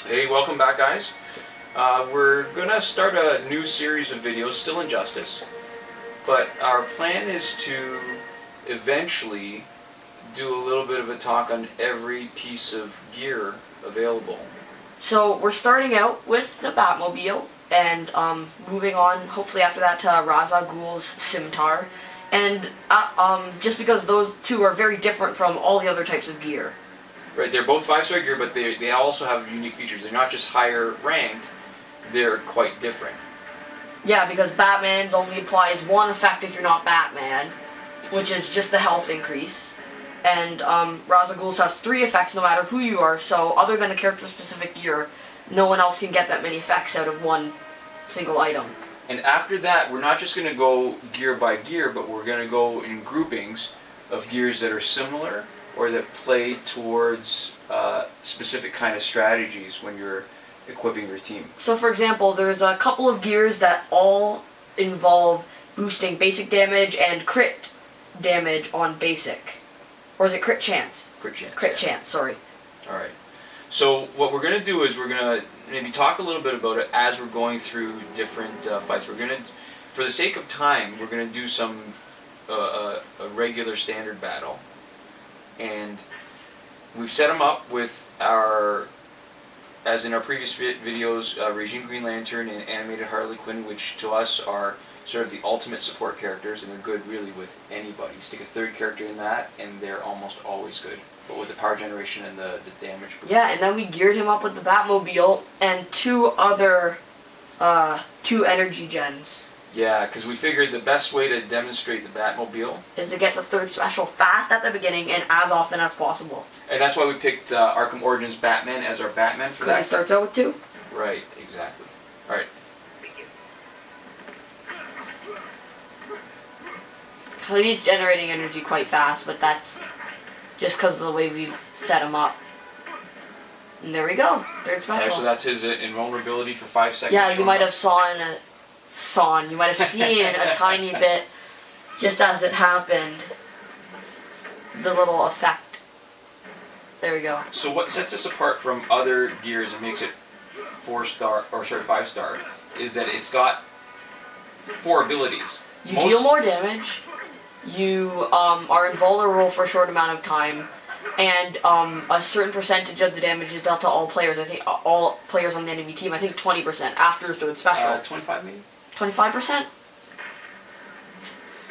Hey, welcome back, guys. We're gonna start a new series of videos, still Injustice, but our plan is to eventually do a little bit of a talk on every piece of gear available. So we're starting out with the Batmobile and moving on, hopefully after that, to Ra's al Ghul's scimitar. And just because those two are very different from all the other types of gear. Right, they're both 5-star gear, but they also have unique features. They're not just higher ranked, they're quite different. Yeah, because Batman's only applies one effect if you're not Batman, which is just the health increase. And Ra's al Ghul's has 3 effects no matter who you are, so other than a character-specific gear, no one else can get that many effects out of one single item. And after that, we're not just going to go gear by gear, but we're going to go in groupings of gears that are similar or that play towards specific kind of strategies when you're equipping your team. So for example, there's a couple of gears that all involve boosting basic damage and crit damage on basic. Or is it crit chance? Crit chance. Crit yeah. chance, sorry. Alright. So what we're going to do is we're going to maybe talk a little bit about it as we're going through different fights. We're going to, for the sake of time, we're going to do some a regular standard battle. And we've set them up with our, as in our previous videos, Regime Green Lantern and Animated Harley Quinn, which to us are sort of the ultimate support characters, and they're good really with anybody. Stick a third character in that, and they're almost always good. But with the power generation and the damage boost. Yeah, and then we geared him up with the Batmobile and 2 other 2 energy gens. Yeah, because we figured the best way to demonstrate the Batmobile Is to get the 3rd special fast at the beginning and as often as possible. and that's why we picked Arkham Origins Batman as our Batman for Because he that. starts out with 2. Right, exactly. Alright. So he's generating energy quite fast, but that's just because of the way we've set him up. And there we go, 3rd special. Alright, so that's his invulnerability for 5 seconds. Yeah, you might have you might have seen a tiny bit just as it happened. The little effect. There we go. So what sets us apart from other gears and makes it 4-star, or sorry, 5-star, is that it's got 4 abilities. You deal more damage, you are invulnerable for a short amount of time, and a certain percentage of the damage is dealt to all players. I think all players on the enemy team, I think 20% after the 3rd special. 25 maybe? 25%?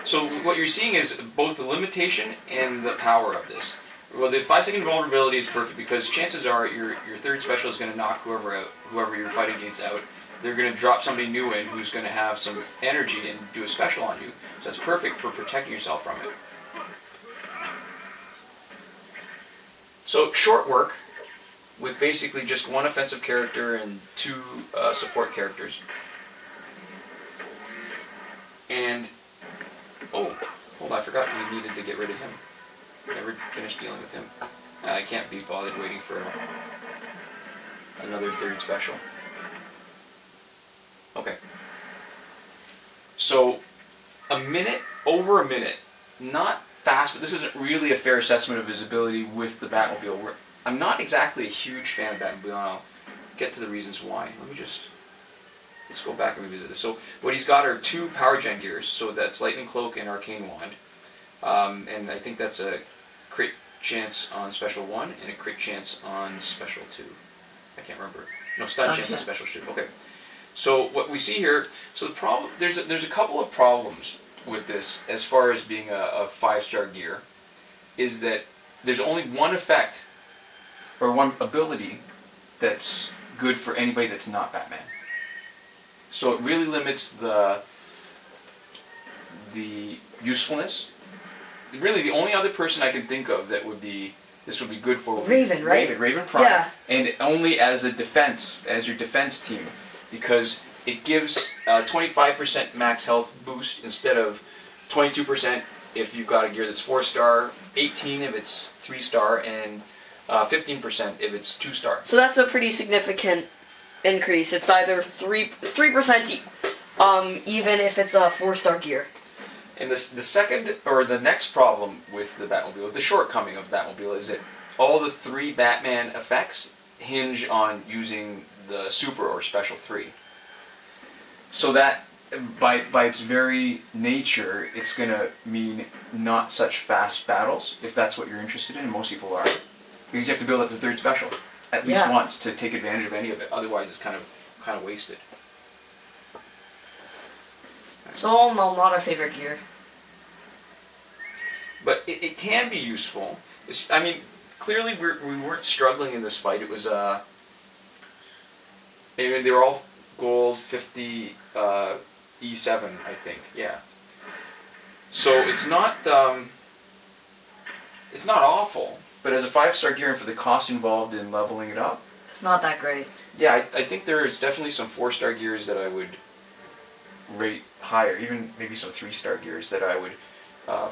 So what you're seeing is both the limitation and the power of this. Well, the 5-second vulnerability is perfect because chances are your 3rd special is going to knock whoever you're fighting against out. They're going to drop somebody new in who's going to have some energy and do a special on you. So that's perfect for protecting yourself from it. So short work with basically just 1 offensive character and 2 support characters. And, oh, hold on, I forgot we needed to get rid of him. Never finished dealing with him. I can't be bothered waiting for another 3rd special. Okay. So, over a minute, not fast, but this isn't really a fair assessment of his ability with the Batmobile. I'm not exactly a huge fan of Batmobile, and I'll get to the reasons why. Let's go back and revisit this. So what he's got are 2 power gen gears, so that's Lightning Cloak and Arcane Wand. And I think that's a crit chance on Special 1 and a crit chance on Special 2. I can't remember. No, stun chance on Special 2. Okay. So what we see here, so the problem, there's a couple of problems with this as far as being a 5-star gear, is that there's only 1 effect, or 1 ability, that's good for anybody that's not Batman. So it really limits the usefulness. Really, the only other person I can think of that this would be good for Raven, right? Raven Prime, yeah. And only as your defense team, because it gives 25% max health boost instead of 22% if you've got a gear that's 4-star, 18 if it's 3-star, and 15% if it's 2-star. So that's a pretty significant increase. It's either 3% even if it's a 4-star gear. And the second, or the next problem with the Batmobile, the shortcoming of the Batmobile, is that all the 3 Batman effects hinge on using the super or special 3. So that, by its very nature, it's going to mean not such fast battles, if that's what you're interested in, and most people are. Because you have to build up the 3rd special at least once to take advantage of any of it. Otherwise, it's kind of wasted. So, no, not our favorite gear. But it can be useful. I mean, clearly we weren't struggling in this fight. It was they were all gold 50 E7, I think. Yeah. So it's not awful. But as a 5-star gear and for the cost involved in leveling it up, it's not that great. Yeah, I think there's definitely some 4-star gears that I would rate higher, even maybe some 3-star gears that I would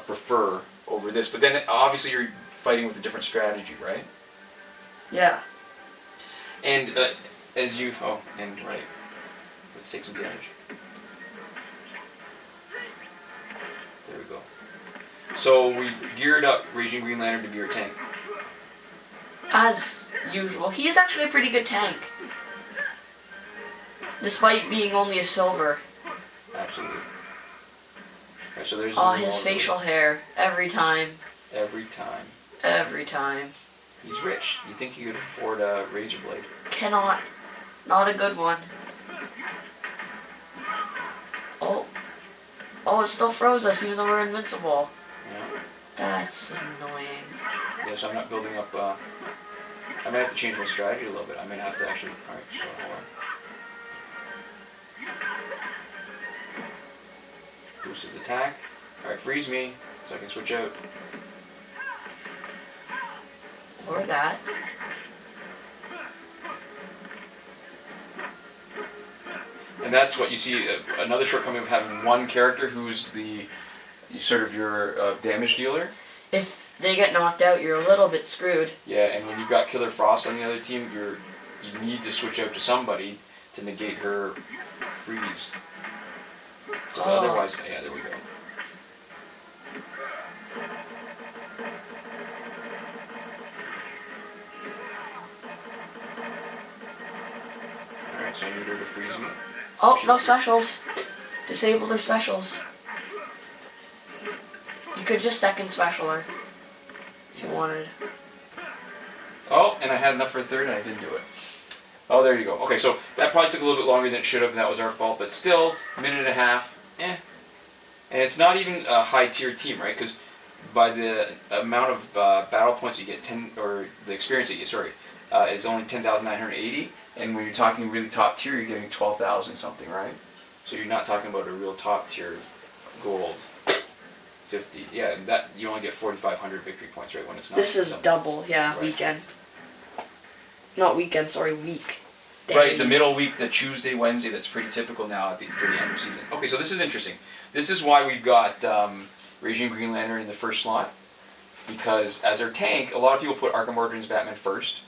prefer over this. But then obviously you're fighting with a different strategy, right? Yeah. And as you... Oh, and right. Let's take some damage. There we go. So we've geared up Raging Green Lantern to be our tank. As usual. He's actually a pretty good tank. Despite being only a silver. Absolutely. Right, so there's his facial hair. Every time. Every time. Every time. He's rich. You think he could afford a razor blade? Cannot. Not a good one. Oh. Oh, it still froze us even though we're invincible. Yeah. That's annoying. Yeah, so I'm not building up... I might have to change my strategy a little bit. I might have to actually... Alright, so hold on. Boost his attack. Alright, freeze me so I can switch out. Or that. And that's what you see, another shortcoming of having one character who's the sort of your damage dealer. If they get knocked out, you're a little bit screwed. Yeah, and when you've got Killer Frost on the other team, you need to switch out to somebody to negate her freeze. Because otherwise, yeah, there we go. Alright, so I need her to freeze me. Oh, no specials. Disable their specials. You could just second special her. If you wanted. Oh, and I had enough for a 3rd and I didn't do it. Oh, there you go. Okay, so that probably took a little bit longer than it should have, and that was our fault, but still, a minute and a half, And it's not even a high-tier team, right? Because by the amount of battle points you get, or the experience that you get, sorry, is only 10,980, and when you're talking really top tier, you're getting 12,000 something, right? So you're not talking about a real top tier gold 50. Yeah, that you only get 4,500 victory points, right? When it's not. This is something. double, yeah, Right. weekend. Not weekend, sorry, week. Days. Right, the middle week, the Tuesday, Wednesday, that's pretty typical now for the end of season. Okay, so this is interesting. This is why we've got Raging Green Lantern in the first slot, because as our tank, a lot of people put Arkham Origins Batman first,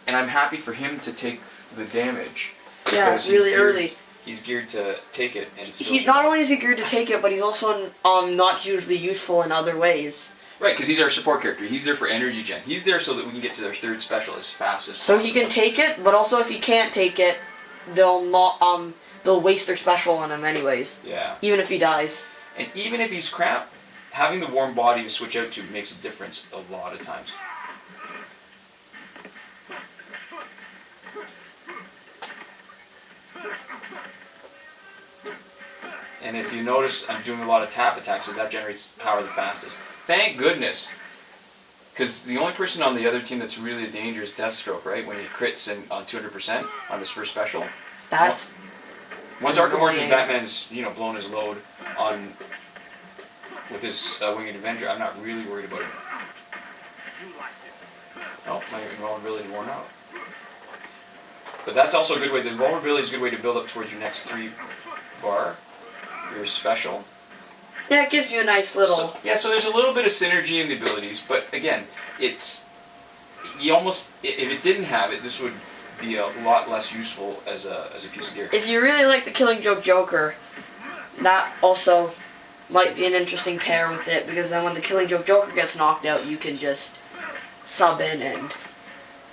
and I'm happy for him to take the damage. Yeah, really early. He's geared to take it, and still He's not only is he geared to take it, but he's also not hugely useful in other ways. Right, because he's our support character. He's there for energy gen. He's there so that we can get to their 3rd special as fast as possible. So he can take it, but also if he can't take it, they'll waste their special on him anyways. Yeah. Even if he dies. And even if he's crap, having the warm body to switch out to makes a difference a lot of times. And if you notice, I'm doing a lot of tap attacks, because that generates power the fastest. Thank goodness. Because the only person on the other team that's really a danger is Deathstroke, right? When he crits on 200% on his first special. That's... Once Arkham Origins Batman's, blown his load with his Winged Avenger, I'm not really worried about it. Oh, my invulnerability worn out. But that's also a good way. The invulnerability is a good way to build up towards your next 3 bar. Your special. Yeah, it gives you a nice little... So there's a little bit of synergy in the abilities, but again, if it didn't have it, this would be a lot less useful as a piece of gear. If you really like the Killing Joke Joker, that also might be an interesting pair with it, because then when the Killing Joke Joker gets knocked out, you can just sub in and...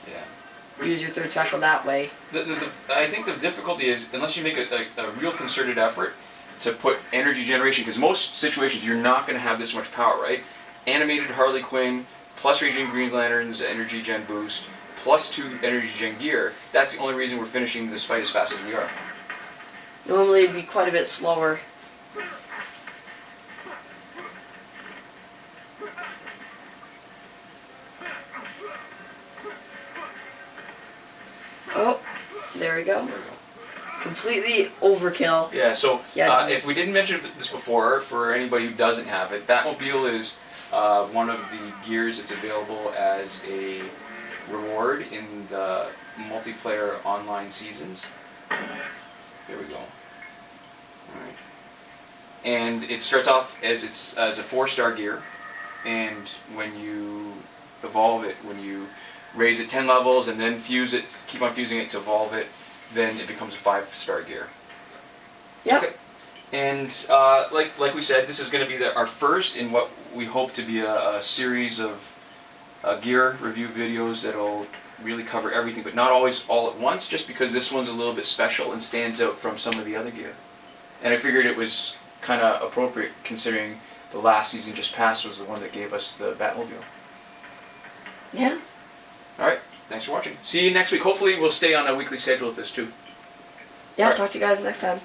Yeah. use your third special that way. I think the difficulty is, unless you make a real concerted effort to put energy generation, because most situations you're not going to have this much power, right? Animated Harley Quinn, plus Raging Green Lantern's energy gen boost, plus 2 energy gen gear, that's the only reason we're finishing this fight as fast as we are. Normally it'd be quite a bit slower. Oh, there we go. Completely overkill. Yeah, so Yeah. if we didn't mention this before, for anybody who doesn't have it, Batmobile is one of the gears that's available as a reward in the multiplayer online seasons. There we go. Alright. And it starts off as a 4-star gear, and when you evolve it, when you raise it 10 levels and then fuse it, keep on fusing it to evolve it, then it becomes a 5-star gear. Yep. Okay. And like we said, this is going to be our first in what we hope to be a series of gear review videos that'll really cover everything, but not always all at once, just because this one's a little bit special and stands out from some of the other gear. And I figured it was kind of appropriate considering the last season just passed was the one that gave us the Batmobile. Yeah. Alright, thanks for watching. See you next week. Hopefully we'll stay on a weekly schedule with this too. Yeah, Alright. talk to you guys next time.